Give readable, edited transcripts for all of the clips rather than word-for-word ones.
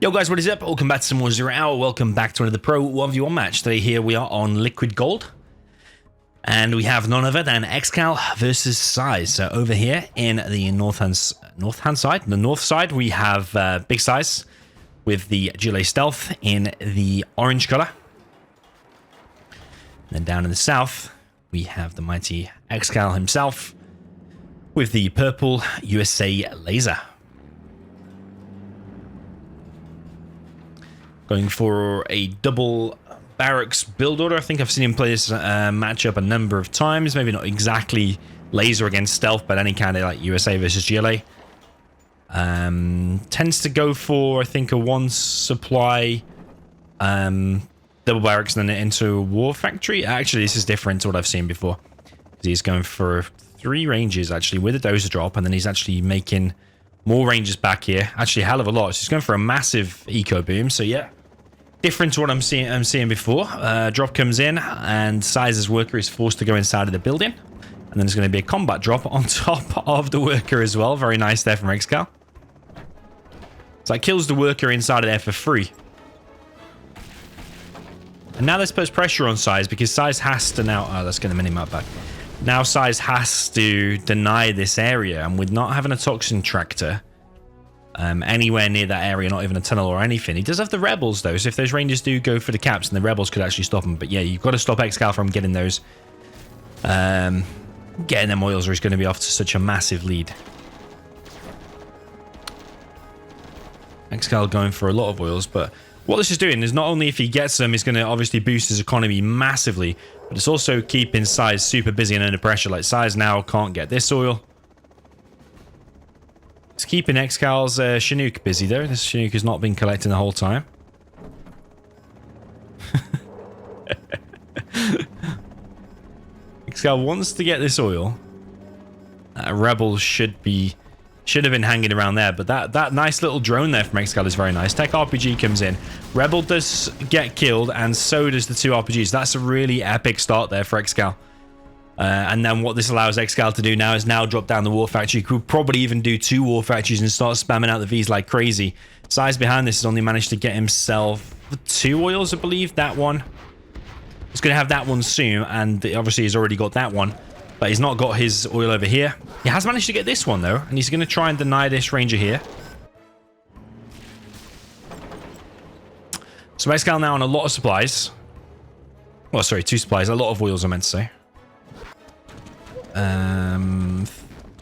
Yo guys, what is up? Welcome back to some more Zero Hour. Welcome back to another Pro 1v1 match. Today here we are on Liquid Gold. And we have none other than ExCaL versus SiZe. So over here in the north side, we have Big SiZe with the GLA Stealth in the orange color. And then down in the south, we have the mighty ExCaL himself with the purple USA laser. Going for a double barracks build order. I think I've seen him play this matchup a number of times. Maybe not exactly laser against stealth, but any kind of like USA versus GLA. Tends to go for, I think, a one supply double barracks and then into a war factory. Actually, this is different to what I've seen before. He's going for 3 ranges actually with a dozer drop, and then he's actually making more ranges back here. Actually, a hell of a lot. So he's going for a massive eco boom. So yeah, different to what I'm seeing before. Drop comes in, and SiZe's worker is forced to go inside of the building, and then there's going to be a combat drop on top of the worker as well. Very nice there from ExCaL. So that kills the worker inside of there for free. And now this puts pressure on SiZe because SiZe has to now. Oh, let's get the minimap back. Now SiZe has to deny this area, and with not having a toxin tractor anywhere near that area, not even a tunnel or anything. He does have the rebels though, so if those rangers do go for the caps, then the rebels could actually stop him. But yeah, you've got to stop ExCaL from getting those, getting them oils, or he's going to be off to such a massive lead. ExCaL going for a lot of oils, but what this is doing is not only if he gets them, he's going to obviously boost his economy massively, but it's also keeping SiZe super busy and under pressure. Like SiZe now can't get this oil. It's keeping ExCaL's Chinook busy though. This Chinook has not been collecting the whole time. ExCaL wants to get this oil. Rebel should have been hanging around there, but that nice little drone there from ExCaL is very nice. Tech RPG comes in. Rebel does get killed, and so does the 2 RPGs. That's a really epic start there for ExCaL. And then what this allows ExCaL to do now is now drop down the war factory. Could probably even do 2 war factories and start spamming out the Vs like crazy. SiZe behind this has only managed to get himself 2 oils, I believe. That one. He's going to have that one soon, and obviously he's already got that one. But he's not got his oil over here. He has managed to get this one though, and he's going to try and deny this ranger here. So ExCaL now on a lot of supplies. Well, sorry, 2 supplies. A lot of oils, I meant to say.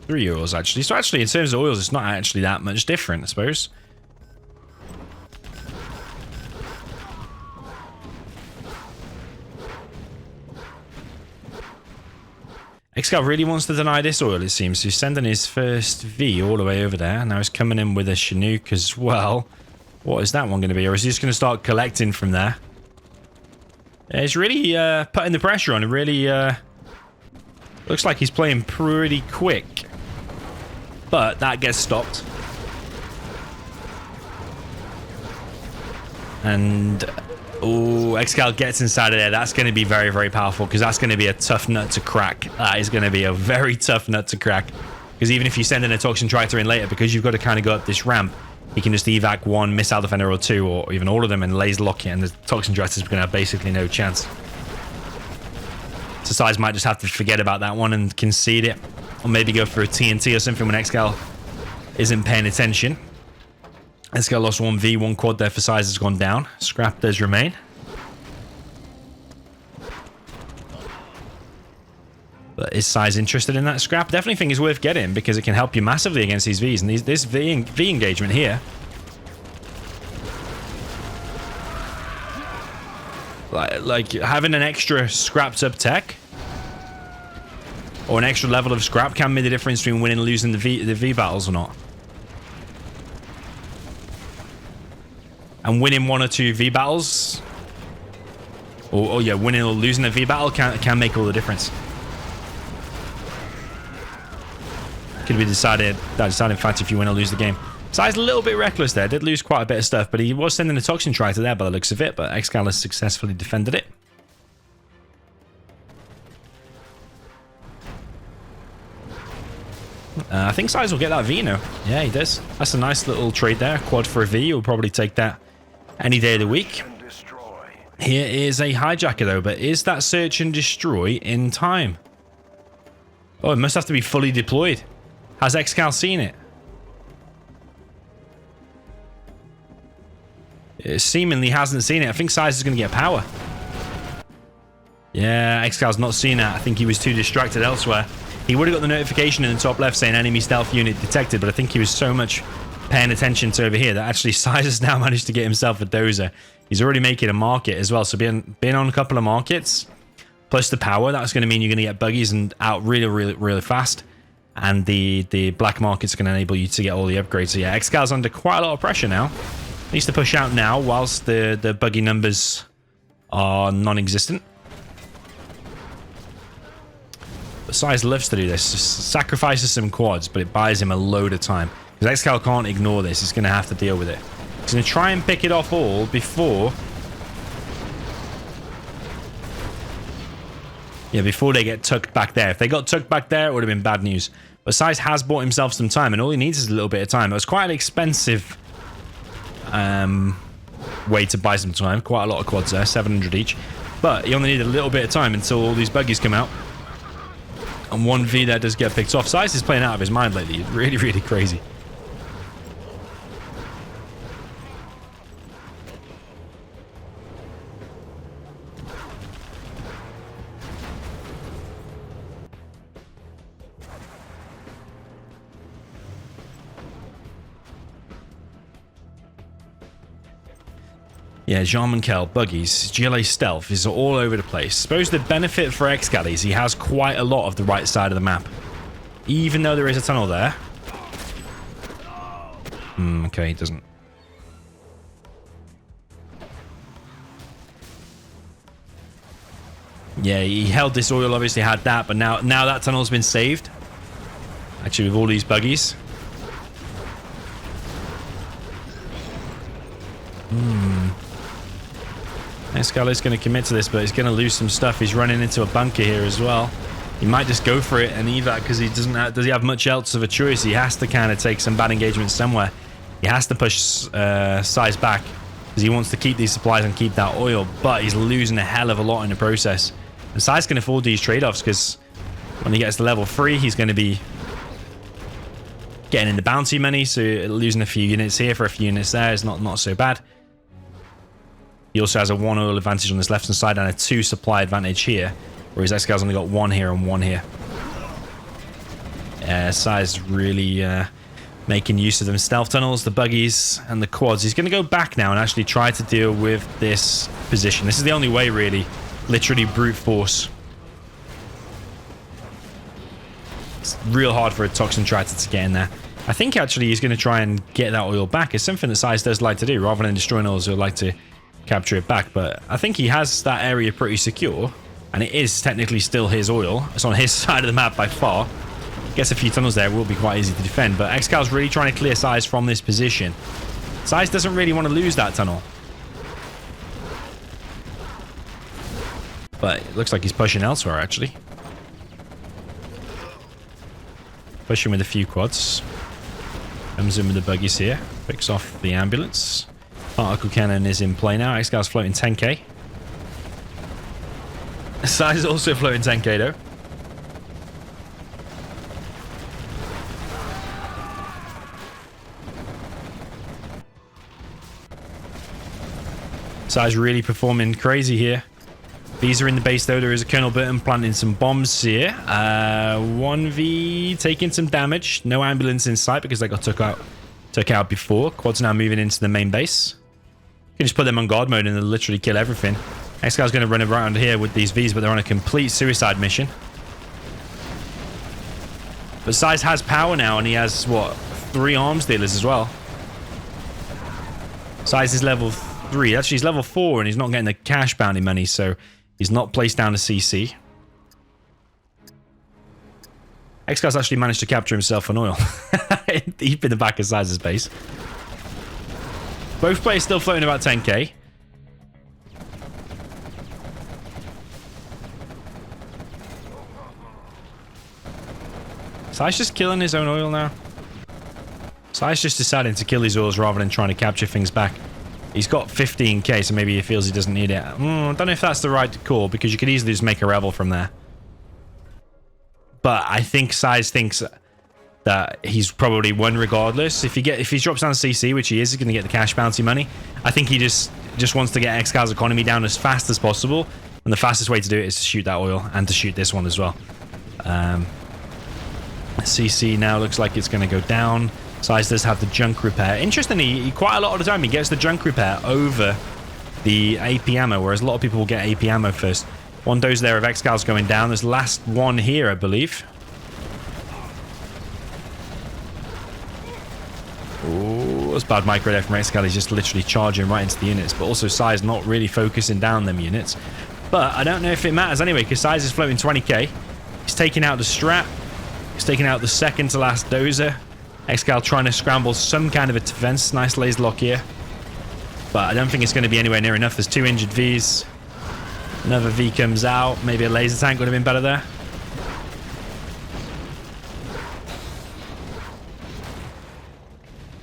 3 oils actually. So actually, in terms of oils, it's not actually that much different, I suppose. ExCaL really wants to deny this oil, it seems. He's sending his first V all the way over there. Now he's coming in with a Chinook as well. What is that one going to be? Or is he just going to start collecting from there? Yeah, he's really putting the pressure on. It really looks like he's playing pretty quick. But that gets stopped. And oh, ExCaL gets inside of there. That's going to be very, very powerful, because that's going to be a tough nut to crack. That is going to be a very tough nut to crack. Because even if you send in a toxin tractor in later, because you've got to kind of go up this ramp, he can just evac 1 missile defender or 2, or even all of them, and laser lock it, and the toxin tractor's going to have basically no chance. So SiZe might just have to forget about that one and concede it, or maybe go for a TNT or something when ExCaL isn't paying attention. ExCaL lost 1 V, 1 quad there for SiZe has gone down. Scrap does remain. But is SiZe interested in that scrap? Definitely think it's worth getting, because it can help you massively against these Vs. And this V engagement here, like having an extra scrapped up tech or an extra level of scrap can make the difference between winning and losing the V battles or not. And winning 1 or 2 V battles, or yeah, winning or losing a V battle can make all the difference. Could be deciding factor if you win or lose the game. SiZe a little bit reckless there. Did lose quite a bit of stuff, but he was sending a toxin tractor there by the looks of it. But ExCaL has successfully defended it. I think SiZe will get that V now. Yeah, he does. That's a nice little trade there. Quad for a V. You'll probably take that any day of the week. Here is a hijacker, though. But is that search and destroy in time? Oh, it must have to be fully deployed. Has ExCaL seen it? It seemingly hasn't seen it. I think SiZe is going to get power. Yeah, ExCal's not seen that. I think he was too distracted elsewhere. He would have got the notification in the top left saying enemy stealth unit detected, but I think he was so much paying attention to over here that actually SiZe has now managed to get himself a dozer. He's already making a market as well, so being on a couple of markets, plus the power, that's going to mean you're going to get buggies and out really fast. And the black market's going to enable you to get all the upgrades. So yeah, ExCal's under quite a lot of pressure now. Needs to push out now whilst the buggy numbers are non-existent. But SiZe loves to do this. Just sacrifices some quads, but it buys him a load of time. Because ExCaL can't ignore this. He's going to have to deal with it. He's going to try and pick it off all before... Yeah, before they get tucked back there. If they got tucked back there, it would have been bad news. But SiZe has bought himself some time, and all he needs is a little bit of time. It was quite an expensive way to buy some time. Quite a lot of quads there, 700 each. But he only needed a little bit of time until all these buggies come out. And one V there does get picked off. SiZe is playing out of his mind lately. It's really crazy. Yeah, DoMiNaToR, buggies, GLA Stealth is all over the place. I suppose the benefit for ExCaL is he has quite a lot of the right side of the map. Even though there is a tunnel there. Okay, he doesn't. Yeah, he held this oil, obviously had that, but now that tunnel's been saved. Actually, with all these buggies. ExCaL is going to commit to this, but he's going to lose some stuff. He's running into a bunker here as well. He might just go for it and evac because he doesn't have, does he have much else of a choice? He has to kind of take some bad engagements somewhere. He has to push SiZe back because he wants to keep these supplies and keep that oil, but he's losing a hell of a lot in the process. And SiZe can afford these trade-offs because when he gets to level 3, he's going to be getting into bounty money, so losing a few units here for a few units there is not so bad. He also has a 1 oil advantage on this left-hand side and a 2 supply advantage here, whereas ExCal's only got 1 here and 1 here. SiZe really making use of them stealth tunnels, the buggies, and the quads. He's going to go back now and actually try to deal with this position. This is the only way, really. Literally brute force. It's real hard for a Toxin Tractor to get in there. I think actually he's going to try and get that oil back. It's something that SiZe does like to do, rather than destroying oils, he'll like to capture it back. But I think he has that area pretty secure, and it is technically still his oil. It's on his side of the map by far. Gets a few tunnels there, will be quite easy to defend, but ExCal's really trying to clear SiZe from this position. SiZe doesn't really want to lose that tunnel, but it looks like he's pushing elsewhere actually. Pushing with a few quads. Comes in with the buggies here, picks off the ambulance. Particle cannon is in play now. ExCal's floating 10k. SiZe is also floating 10k though. SiZe really performing crazy here. These are in the base though. There is a Colonel Burton planting some bombs here. 1v taking some damage. No ambulance in sight because they got took out before. Quad's now moving into the main base. You can just put them on guard mode and they'll literally kill everything. ExCal's going to run around here with these Vs, but they're on a complete suicide mission. But SiZe has power now, and he has, what, 3 arms dealers as well. SiZe is level 3. Actually, he's level 4, and he's not getting the cash bounty money, so he's not placed down to CC. ExCal's actually managed to capture himself an oil. Deep in the back of SiZe's base. Both players still floating about 10k. SiZe's just killing his own oil now. SiZe's just deciding to kill his oils rather than trying to capture things back. He's got 15k, so maybe he feels he doesn't need it. I don't know if that's the right call, because you could easily just make a rebel from there. But I think SiZe thinks that he's probably won regardless. If he drops down to CC, which he is, he's going to get the cash bounty money. I think he just wants to get ExCaL's economy down as fast as possible, and the fastest way to do it is to shoot that oil and to shoot this one as well. CC now looks like it's going to go down. SiZe does have the junk repair. Interestingly, quite a lot of the time he gets the junk repair over the AP ammo, whereas a lot of people will get AP ammo first. One dose there of ExCaL's going down. There's the last one here, I believe. Oh, that's bad micro there from ExCaL. He's just literally charging right into the units, but also SiZe not really focusing down them units. But I don't know if it matters anyway, because SiZe is floating 20k. He's taking out the strap. He's taking out the second to last dozer. ExCaL trying to scramble some kind of a defense. Nice laser lock here. But I don't think it's going to be anywhere near enough. There's 2 injured Vs. Another V comes out. Maybe a laser tank would have been better there.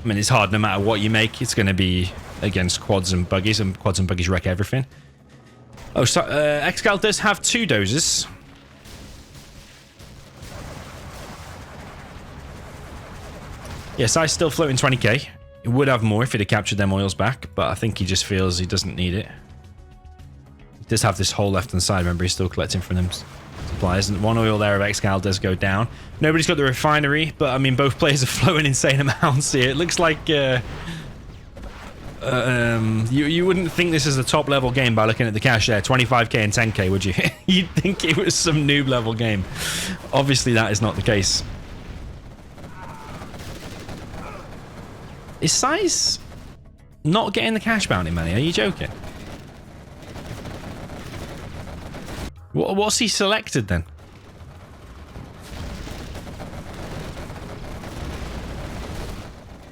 I mean, it's hard no matter what you make. It's going to be against quads and buggies, and quads and buggies wreck everything. Oh, so ExCaL does have 2 doses. Yeah, SiZe's still floating 20k. He would have more if he'd have captured them oils back, but I think he just feels he doesn't need it. He does have this hole left on the side. Remember, he's still collecting from them supplies. And 1 oil there of ExCaL does go down. Nobody's got the refinery, but I mean, both players are floating insane amounts here. It looks like you wouldn't think this is a top level game by looking at the cash there. 25k and 10k, would you? You'd think it was some noob level game. Obviously, that is not the case. Is SiZe not getting the cash bounty money? Are you joking? What's he selected then?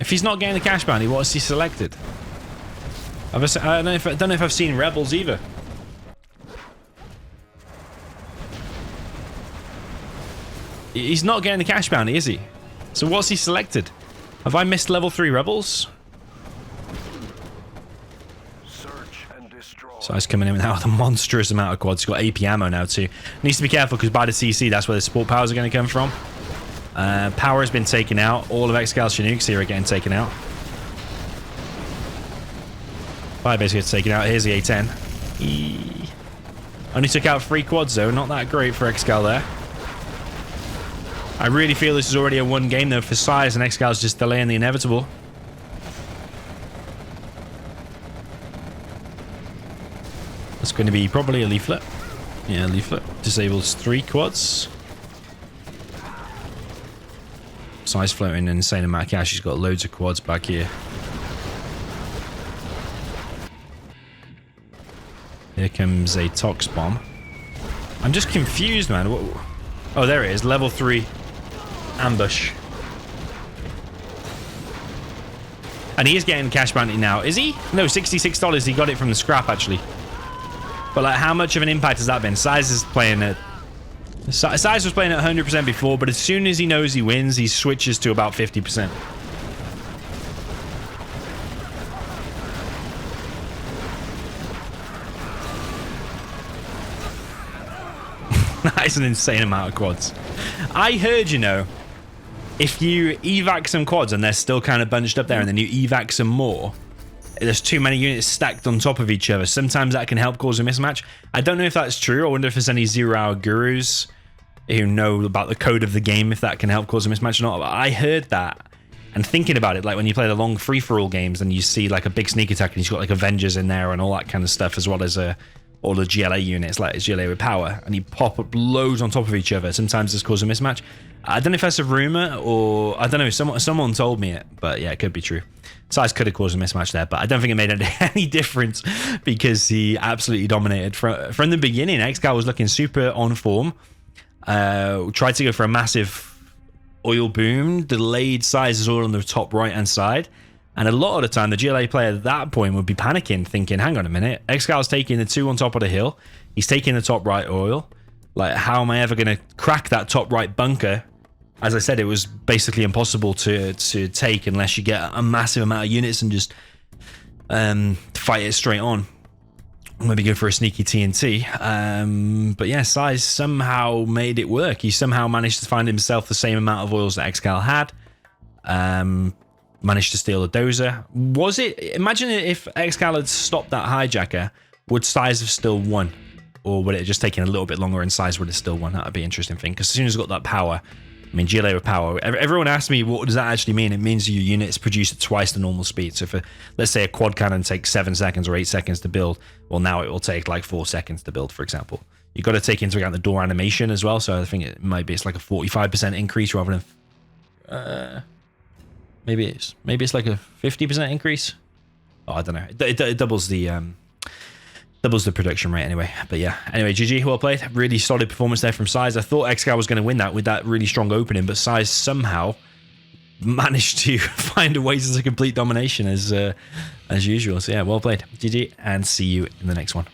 If he's not getting the cash bounty, what's he selected? I don't know if I've seen Rebels either. He's not getting the cash bounty, is he? So what's he selected? Have I missed level 3 Rebels? So he's coming in now with a monstrous amount of quads. He's got AP ammo now too. Needs to be careful because by the CC, that's where the support powers are going to come from. Power has been taken out. All of ExCaL's Chinooks here are getting taken out. Firebase gets taken out. Here's the A10. Only took out 3 quads though. Not that great for ExCaL there. I really feel this is already a 1 game though for SiZe, and ExCaL's just delaying the inevitable. That's going to be probably a leaflet. Yeah, leaflet. Disables 3 quads. SiZe floating an insane amount of cash. He's got loads of quads back here. Here comes a Tox bomb. I'm just confused, man. Oh, there it is. Level 3 ambush. And he is getting cash bounty now. Is he? No, $66. He got it from the scrap, actually. But like, how much of an impact has that been? SiZe is playing at... SiZe was playing at 100% before, but as soon as he knows he wins, he switches to about 50%. That is an insane amount of quads. I heard, you know, if you evac some quads and they're still kind of bunched up there, and then you evac some more, there's too many units stacked on top of each other. Sometimes that can help cause a mismatch. I don't know if that's true. I wonder if there's any 0 hour gurus who know about the code of the game, if that can help cause a mismatch or not. But I heard that, and thinking about it, like when you play the long free-for-all games and you see like a big sneak attack and he's got like Avengers in there and all that kind of stuff, as well as all the GLA units, like GLA with power, and you pop up loads on top of each other. Sometimes this causes a mismatch. I don't know if that's a rumor, or I don't know, someone told me it, but yeah, it could be true. SiZe could have caused a mismatch there, but I don't think it made any difference because he absolutely dominated from the beginning. ExCaL was looking super on form. Tried to go for a massive oil boom, delayed SiZe's all on the top right hand side, and a lot of the time the GLA player at that point would be panicking, thinking, hang on a minute, ExCaL's taking the 2 on top of the hill, he's taking the top right oil, like how am I ever going to crack that top right bunker as I said, it was basically impossible to take unless you get a massive amount of units and just fight it straight on. Maybe go for a sneaky TNT. But yeah, SiZe somehow made it work. He somehow managed to find himself the same amount of oils that ExCaL had. Managed to steal a dozer. Was it? Imagine if ExCaL had stopped that hijacker, would SiZe have still won? Or would it have just taken a little bit longer and SiZe would have still won? That would be an interesting thing. Because as soon as it got that power, I mean, GLA with power, everyone asked me, what does that actually mean? It means your units produce at twice the normal speed. So if, let's say, a quad cannon takes 7 seconds or 8 seconds to build, well, now it will take like 4 seconds to build, for example. You've got to take into account the door animation as well. So I think it might be, it's like a 45% increase rather than... maybe it's like a 50% increase. Oh, I don't know. It doubles the production rate anyway. But yeah, anyway, GG, well played. Really solid performance there from SiZe. I thought ExCaL was going to win that with that really strong opening, but SiZe somehow managed to find a way to complete domination as usual. So yeah, well played. GG, and see you in the next one.